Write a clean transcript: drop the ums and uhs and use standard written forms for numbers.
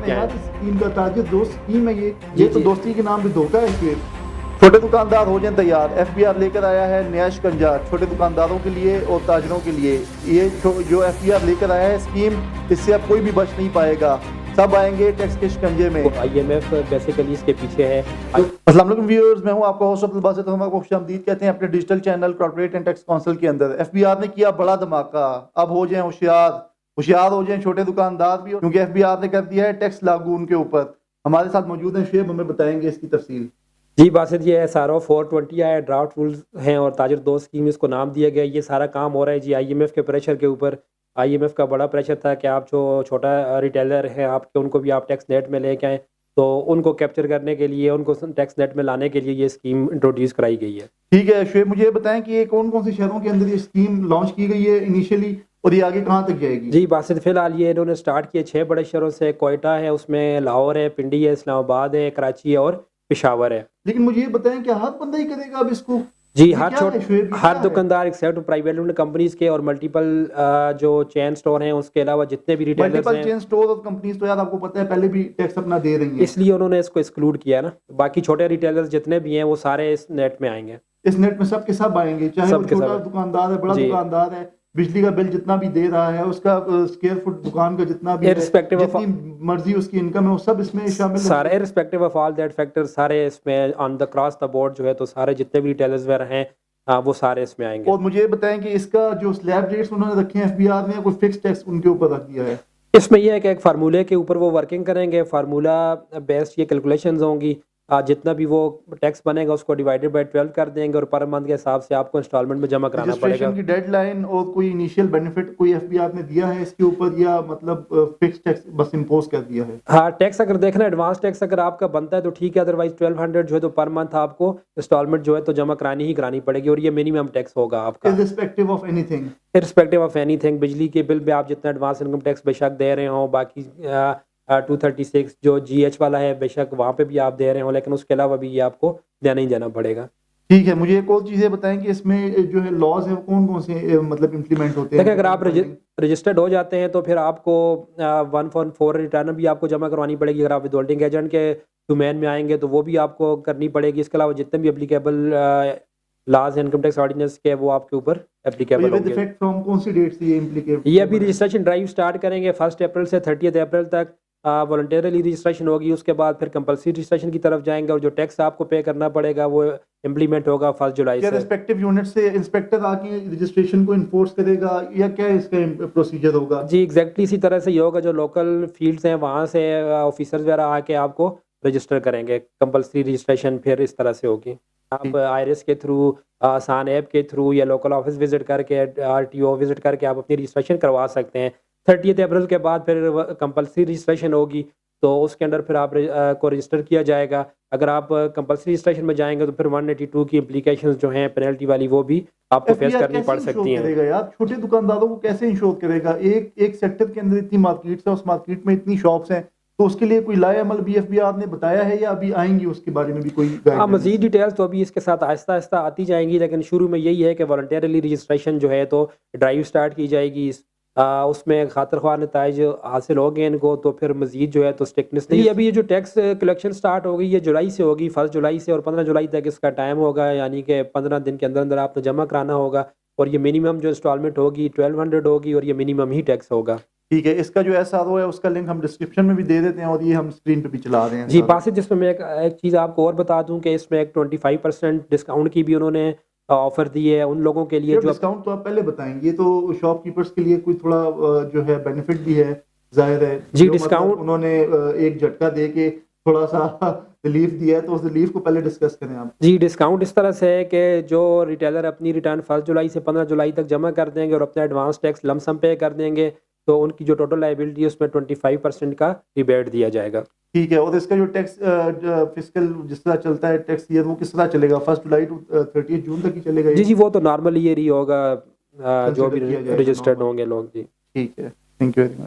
चुके हैं। स्कीम का ताजिर दोस्त स्कीम है ये तो दोस्ती के नाम पे धोखा है इसमें। छोटे दुकानदार हो जाएं तैयार, FBR लेकर आया है नया शिकंजा छोटे दुकानदारों के लिए और ताजरों के लिए। ये जो FBR लेकर आया है स्कीम, इससे अब कोई भी बच नहीं पाएगा, सब आएंगे टैक्स के शिकंजे में। IMF बेसिकली इसके पीछे है। अस्सलाम वालेकुम व्यूअर्स, मैं हूं आपका होस्ट अब्दुल बासित, हम आपको खुशामदीद कहते हैं अपने digital channel corporate and tax council के अंदर। FBR ने किया बड़ा धमाका, अब हो जाएं होशियार हो जाएं छोटे दुकानदार भी, क्योंकि FBR ने कर दिया है टैक्स लागू उनके ऊपर। हमारे साथ मौजूद हैं शेब, हमें बताएंगे इसकी तफसील। जी बासित, ये SRO 420 है, ड्राफ्ट रूल्स हैं और ताजर दोस्त स्कीम इसको नाम दिया गया। ये सारा काम हो रहा है जी IMF के प्रेशर के ऊपर। IMF का बड़ा प्रेशर था कि आप जो छोटा रिटेलर है आपके, उनको भी आप टैक्स नेट में लेके आएँ, तो उनको कैप्चर करने के लिए, उनको टैक्स नेट में लाने के लिए ये स्कीम इंट्रोड्यूस कराई गई है। ठीक है शुएब, मुझे ये बताएं कि ये कौन कौन से शहरों के अंदर ये स्कीम लॉन्च की गई है इनिशियली, और ये आगे कहाँ तक जाएगी? जी बासित, फिलहाल ये इन्होंने स्टार्ट किए 6 बड़े शहरों से। कोयटा है, उसमें लाहौर है, पिंडी है, इस्लामाबाद है, कराची है और पेशावर है। लेकिन मुझे ये बताएं कि हर बंदा ही करेगा अब इसको? जी ये हर क्या है शुएब, ये हर क्या है? दुकानदार एक्सेप्ट प्राइवेट लिमिटेड कंपनीज के और मल्टीपल जो चेन स्टोर हैं, उसके अलावा जितने भी रिटेलर्स मल्टीपल हैं, चेन स्टोर और कंपनीज तो यार आपको पता है पहले भी टैक्स अपना दे रही हैं। इसलिए उन्होंने इसको एक्सक्लूड किया है ना। बाकी छोटे रिटेलर्स जितने भी हैं वो सारे इस नेट में आएंगे। इस नेट में सब के सब आएंगे, चाहे वो सब के छोटा सब। दुकानदार है, बड़ा जी। दुकानदार है, बिजली का बिल जितना भी दे रहा है, उसका स्क्वायर फुट दुकान का जितना भी है, Irrespective of- जितनी मर्जी उसकी इनकम है, वो सब इसमें शामिल है। सारे respective of all that factor, सारे इसमें on the cross the board जो है, तो सारे जितने भी रिटेलर्स वगैरह हैं वो सारे इसमें आएंगे। और मुझे ये बताएं कि इसका जो स्लैब रेट्स उन्होंने रखे हैं FBR ने, कोई फिक्स टैक्स उनके ऊपर रख दिया है? इसमें यह है कि एक फार्मूले के ऊपर वो वर्किंग करेंगे, फार्मूला बेस्ड ये कैलकुलेशंस होंगी। जितना भी वो टैक्स बनेगा उसको डिवाइडेड बाय 12 कर देंगे और पर मंथ के हिसाब से आपको इंस्टॉलमेंट में जमा कराना पड़ेगा। रजिस्ट्रेशन की डेडलाइन और कोई इनिशियल बेनिफिट कोई FBR ने दिया है इसके ऊपर, या मतलब फिक्स टैक्स बस इम्पोज कर दिया है? हाँ, टैक्स अगर देखना एडवांस टैक्स अगर आपका बनता है तो ठीक है, अदरवाइज 1200 जो है तो पर मंथ आपको इंस्टॉलमेंट जो है तो जमा करानी ही करानी पड़ेगी, और ये मिनिमम टैक्स होगा आपका irrespective of anything. Irrespective of anything. बिजली के बिल पे आप जितना एडवांस इनकम टैक्स बेशक दे रहे हो, बाकी 236 जो GH वाला है बेशक वहाँ पे भी आप दे रहे हो, लेकिन उसके अलावा भी ये आपको देना ही देना पड़ेगा। ठीक है, मुझे एक और चीजें बताएं कि इसमें जो है लॉज है वो कौन कौन से मतलब इम्प्लीमेंट होते हैं? देखिए, अगर आप रजिस्टर्ड हो जाते हैं तो फिर आपको 144 रिटर्न भी आपको जमा करवानी पड़ेगी। अगर आप विदहोल्डिंग एजेंट के डोमेन में आएंगे तो वो भी आपको करनी पड़ेगी। इसके अलावा जितने भी applicable laws income tax ordinance के वो आपके ऊपर एप्लीकेबल विद होंगे। इफेक्ट फ्रॉम कौन सी डेट से ये इम्प्लीकेट? ये अभी रजिस्ट्रेशन ड्राइव स्टार्ट करेंगे 1 अप्रैल से 30 अप्रैल तक। वॉलंटियरली रजिस्ट्रेशन होगी, उसके बाद फिर कंपल्सरी रजिस्ट्रेशन की तरफ जाएंगे, और जो टैक्स आपको पे करना पड़ेगा वो इम्प्लीमेंट होगा 1 जुलाई क्या से। रिस्पेक्टिव यूनिट से इंस्पेक्टर आके रजिस्ट्रेशन को इन्फोर्स करेगा, या क्या इसका प्रोसीजर होगा? जी एग्जैक्टली इसी तरह से ये होगा। जो लोकल फील्ड्स हैं वहाँ से ऑफिसर्स वगैरह आके आपको रजिस्टर करेंगे। कंपल्सरी रजिस्ट्रेशन फिर इस तरह से होगी। आप आईरिस के थ्रू, आसान ऐप के थ्रू, या लोकल ऑफिस विजिट करके, RTO विजिट करके आप अपनी रजिस्ट्रेशन करवा सकते हैं। 30 अप्रैल के बाद फिर कंपल्सरी रजिस्ट्रेशन होगी, तो उसके अंदर फिर आप को रजिस्टर किया जाएगा। अगर आप कंपल्सरी रजिस्ट्रेशन में जाएंगे तो फिर 182 की इम्प्लीकेशंस जो हैं पेनल्टी वाली, वो भी आपको फेस FBR करनी पड़ कैसे सकती इंश्योर हैं। करेगा यार? छोटे दुकानदारों को कैसे इंश्योर करेगा? एक सेक्टर के अंदर इतनी मार्केट्स है, उस मार्केट में इतनी शॉप्स हैं, तो उसके लिए कोई लाए अमल भी FBR ने बताया है, या अभी आएंगी उसके बारे में भी कोई हाँ, गाइडलाइंस? मजीद डिटेल्स तो अभी इसके साथ आहिस्ता आहिस्ता आती जाएंगी, लेकिन शुरू में यही है कि वॉलंटियरली रजिस्ट्रेशन जो है तो ड्राइव स्टार्ट की जाएगी। उसमें खातिर ख्वाह नताइज हासिल हो गए इनको, तो फिर मजीद जो है तो स्ट्रिक्टनेस नहीं। अभी ये जो टैक्स कलेक्शन स्टार्ट हो गई ये जुलाई से होगी, 1 जुलाई से, और 15 जुलाई तक इसका टाइम होगा, यानी कि 15 दिन के अंदर अंदर आपको जमा कराना होगा। और ये मिनिमम जो इंस्टॉलमेंट होगी 1200 होगी, और ये मिनिमम ही टैक्स होगा। ठीक है, इसका जो SRO है उसका लिंक हम डिस्क्रिप्शन में भी दे देते हैं, और ये हम स्क्रीन पे भी चला रहे हैं जी सारा। बासित, जिसमें मैं एक चीज़ आपको और बता दूं कि इसमें एक 25% डिस्काउंट की भी उन्होंने ऑफर दी है उन लोगों के लिए जो डिस्काउंट तो आप पहले बताएंगे, ये तो शॉपकीपर्स के लिए कोई थोड़ा जो है बेनिफिट भी है, जाहिर है। जी, जो डिस्काउंट मतलब उन्होंने एक झटका दे के थोड़ा सा रिलीफ दिया है, तो उस रिलीफ को पहले डिस्कस करें आप। जी, डिस्काउंट इस तरह से है कि जो रिटेलर अपनी रिटर्न 1 जुलाई से 15 जुलाई तक जमा कर देंगे और अपना एडवांस टैक्स लमसम पे कर देंगे, तो उनकी जो टोटल लायबिलिटी है उसमें 25% का रिबेट दिया जाएगा। ठीक है, और इसका जो टैक्स फिस्कल जिस तरह चलता है टैक्स ईयर, वो किस तरह चलेगा? 1 जुलाई टू 30 जून तक ही चलेगा ये? जी जी, वो तो नॉर्मल ईयर ही होगा जो भी किया जाएगा रजिस्टर्ड normal। होंगे लोग। जी ठीक है, थैंक यू वेरी मच।